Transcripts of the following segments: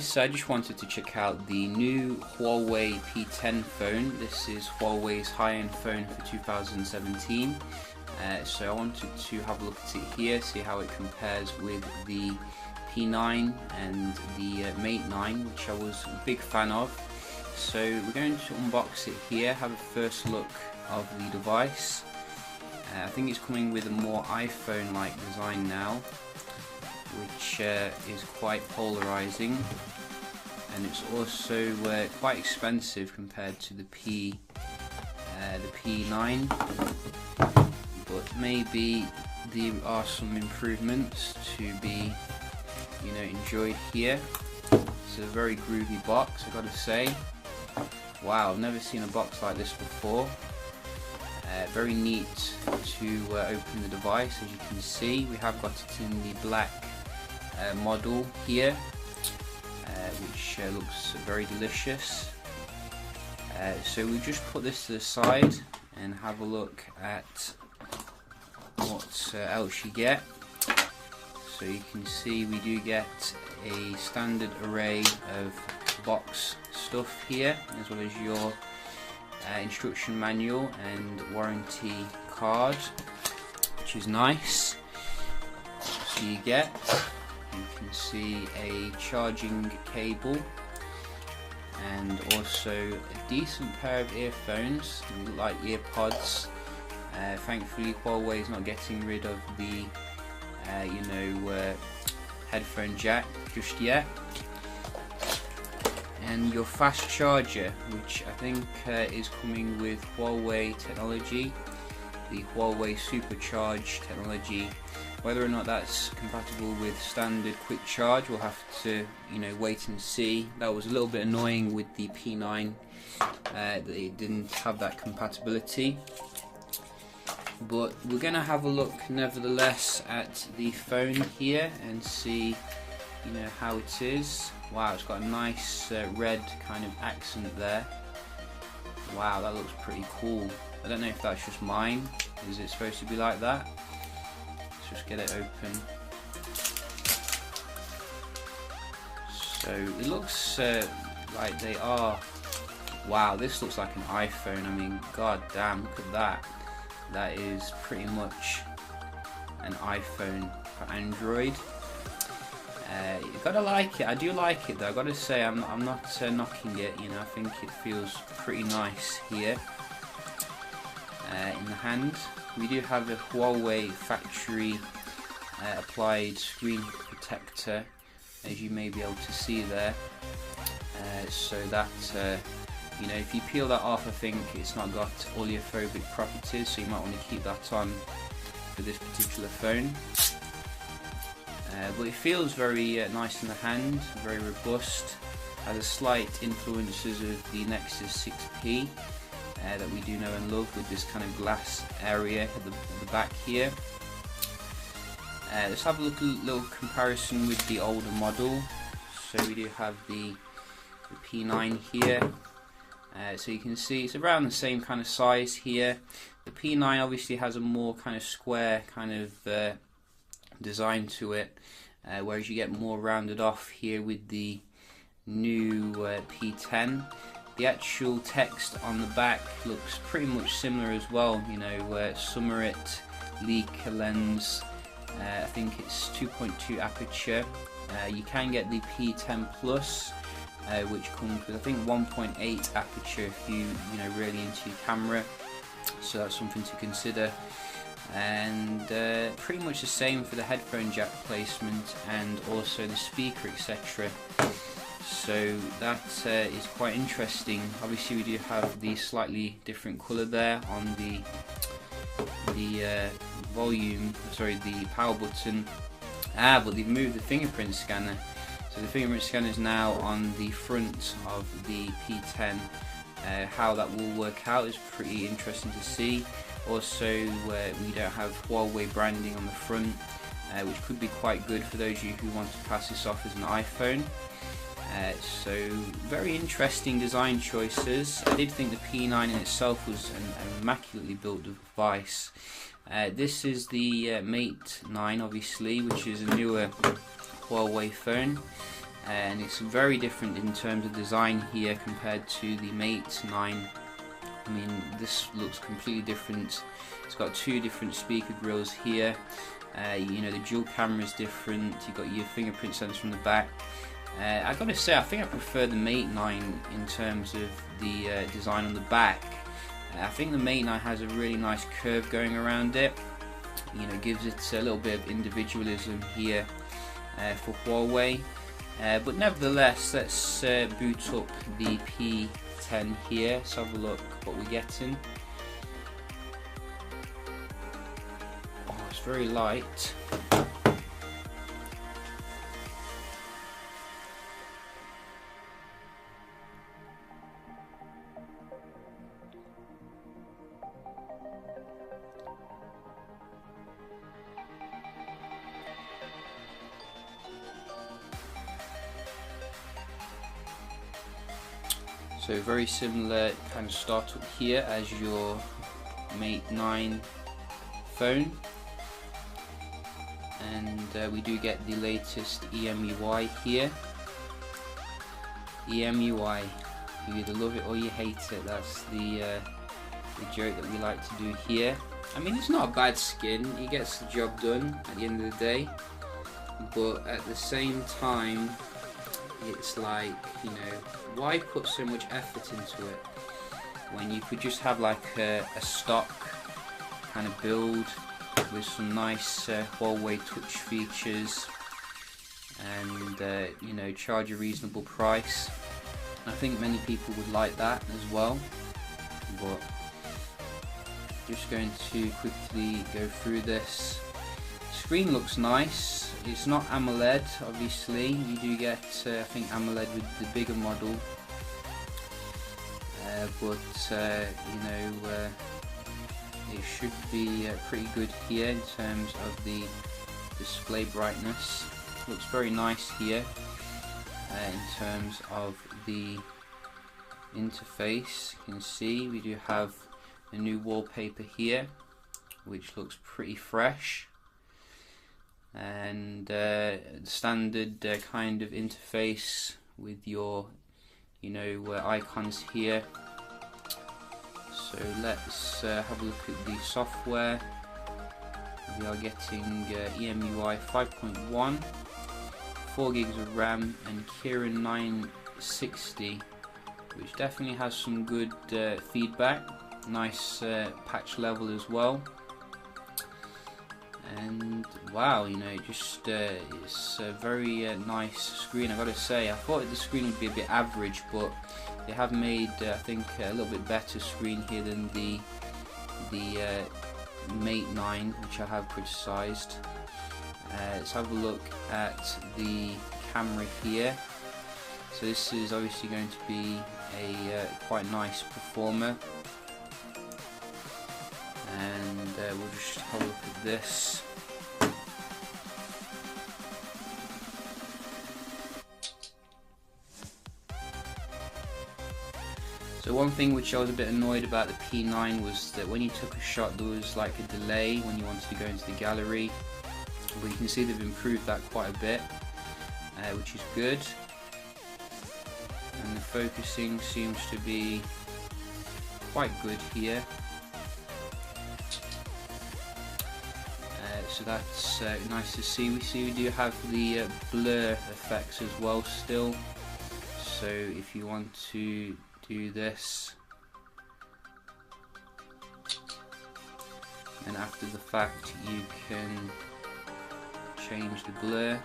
guys, I just wanted to check out the new Huawei P10 phone. This is Huawei's high-end phone for 2017. So I wanted to have a look at it here, see how it compares with the P9 and the Mate 9, which I was a big fan of. So we're going to unbox it here, have a first look of the device. I think it's coming with a more iPhone-like design now, which is quite polarizing, and it's also quite expensive compared to the P9, but maybe there are some improvements to be enjoyed here. It's a very groovy box, I gotta say. Wow, I've never seen a box like this before. Very neat to open the device. As you can see, we have got it in the black model here, which looks very delicious. So we just put this to the side and have a look at what else you get. So you can see we do get a standard array of box stuff here, as well as your instruction manual and warranty card, which is nice. So you can see a charging cable and also a decent pair of earphones, like earpods. Thankfully Huawei is not getting rid of the headphone jack just yet. And your fast charger, which I think is coming with Huawei technology, the Huawei Supercharge technology. Whether or not that's compatible with standard quick charge, we'll have to wait and see. That was a little bit annoying with the P9 that it didn't have that compatibility. But we're going to have a look nevertheless at the phone here and see how it is. Wow, it's got a nice red kind of accent there. Wow, that looks pretty cool. I don't know if that's just mine. Is it supposed to be like that? Let's just get it open. So it looks like they are. Wow, this looks like an iPhone. I mean, god damn, look at that. That is pretty much an iPhone for Android. You gotta like it. I do like it though. I gotta say, I'm not knocking it. I think it feels pretty nice here in the hand. We do have a Huawei factory applied screen protector, as you may be able to see there. So that if you peel that off, I think it's not got oleophobic properties, so you might want to keep that on for this particular phone. But it feels very nice in the hand, very robust. Has a slight influences of the Nexus 6P that we do know and love, with this kind of glass area at the back here. Let's have a little comparison with the older model. So we do have the P9 here. So you can see it's around the same kind of size here. The P9 obviously has a more kind of square kind of design to it, whereas you get more rounded off here with the new P10. The actual text on the back looks pretty much similar as well. Summerit Leica lens. I think it's 2.2 aperture. You can get the P10 Plus, which comes with I think 1.8 aperture if you really into your camera. So that's something to consider. And pretty much the same for the headphone jack placement and also the speaker, etc. So that is quite interesting. Obviously we do have the slightly different colour there on the the power button. But they've moved the fingerprint scanner. So the fingerprint scanner is now on the front of the P10. How that will work out is pretty interesting to see. Also, we don't have Huawei branding on the front, which could be quite good for those of you who want to pass this off as an iPhone. So very interesting design choices. I did think the P9 in itself was an immaculately built device. This is the Mate 9 obviously, which is a newer Huawei phone. and it's very different in terms of design here compared to the Mate 9. I mean, this looks completely different. It's got two different speaker grills here. You know, the dual camera is different. You've got your fingerprint sensor from the back. I gotta say, I think I prefer the Mate 9 in terms of the design on the back. I think the Mate 9 has a really nice curve going around it. You know, gives it a little bit of individualism here for Huawei. But nevertheless, let's boot up the P10 here. Let's have a look what we're getting. Oh, it's very light. So very similar kind of startup here as your Mate 9 phone, and we do get the latest EMUI here. EMUI, you either love it or you hate it. That's the joke that we like to do here. I mean, it's not a bad skin, it gets the job done at the end of the day, but at the same time it's like, you know, why put so much effort into it when you could just have like a stock kind of build with some nice Huawei touch features and you know, charge a reasonable price. I think many people would like that as well, but just going to quickly go through this. Screen looks nice. It's not AMOLED, obviously. You do get, I think, AMOLED with the bigger model, but you know, it should be pretty good here in terms of the display brightness. Looks very nice here in terms of the interface. You can see we do have a new wallpaper here, which looks pretty fresh, and standard kind of interface with your, you know, icons here. So let's have a look at the software. We are getting EMUI 5.1, 4 gigs of RAM, and Kirin 960, which definitely has some good feedback. Nice patch level as well. And wow, you know, just it's a very nice screen. I gotta say, I thought the screen would be a bit average, but they have made I think a little bit better screen here than the Mate 9, which I have criticised. Let's have a look at the camera here. So this is obviously going to be a quite nice performer, and we'll just have a look at this. So one thing which I was a bit annoyed about the P9 was that when you took a shot there was like a delay when you wanted to go into the gallery, but you can see they've improved that quite a bit, which is good, and the focusing seems to be quite good here. So that's nice to see. We do have the blur effects as well still, so if you want to do this, and after the fact you can change the blur.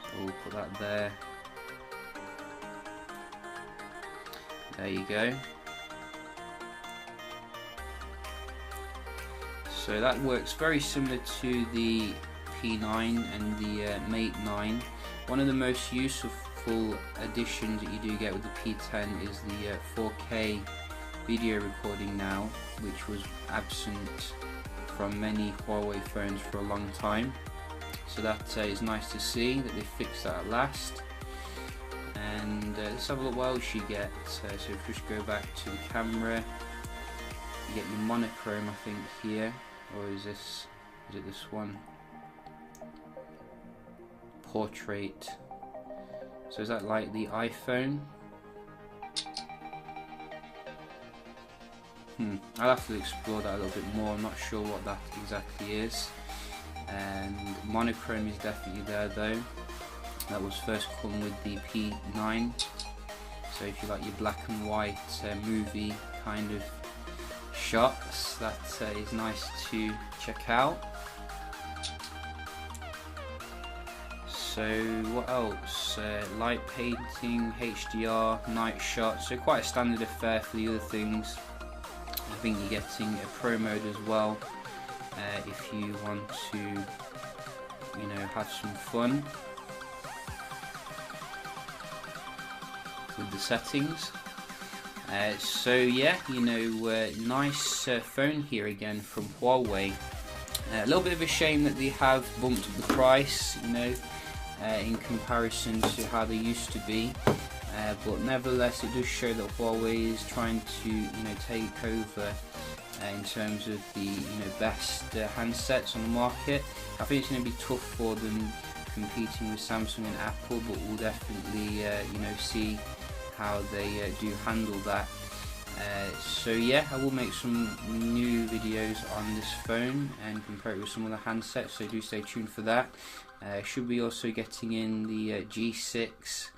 So we'll put that there. There you go. So that works very similar to the P9 and the Mate 9. One of the most useful additions that you do get with the P10 is the 4K video recording now, which was absent from many Huawei phones for a long time. So that is nice to see that they fixed that at last. And let's have a look what else you get. So if you just go back to the camera, you get your monochrome, I think, here, or is it this one? portrait. So is that like the iPhone? I'll have to explore that a little bit more. I'm not sure what that exactly is. And monochrome is definitely there though. That was first come with the P10. So if you like your black and white movie kind of shots, that is nice to check out. So what else? Light painting, HDR, night shot. So quite a standard affair for the other things. I think you're getting a pro mode as well if you want to, you know, have some fun with the settings. So yeah, you know, nice phone here again from Huawei. A little bit of a shame that they have bumped up the price, you know, in comparison to how they used to be. But nevertheless, it does show that Huawei is trying to, you know, take over in terms of the, you know, best handsets on the market. I think it's going to be tough for them competing with Samsung and Apple, but we'll definitely, you know, see how they do handle that. So yeah, I will make some new videos on this phone and compare it with some other handsets, so do stay tuned for that. Should be also getting in the G6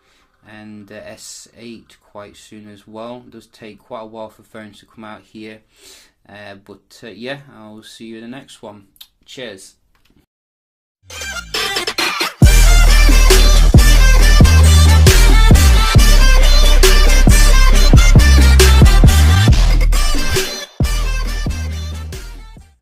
and S8 quite soon as well. It does take quite a while for phones to come out here, but yeah, I'll see you in the next one. Cheers.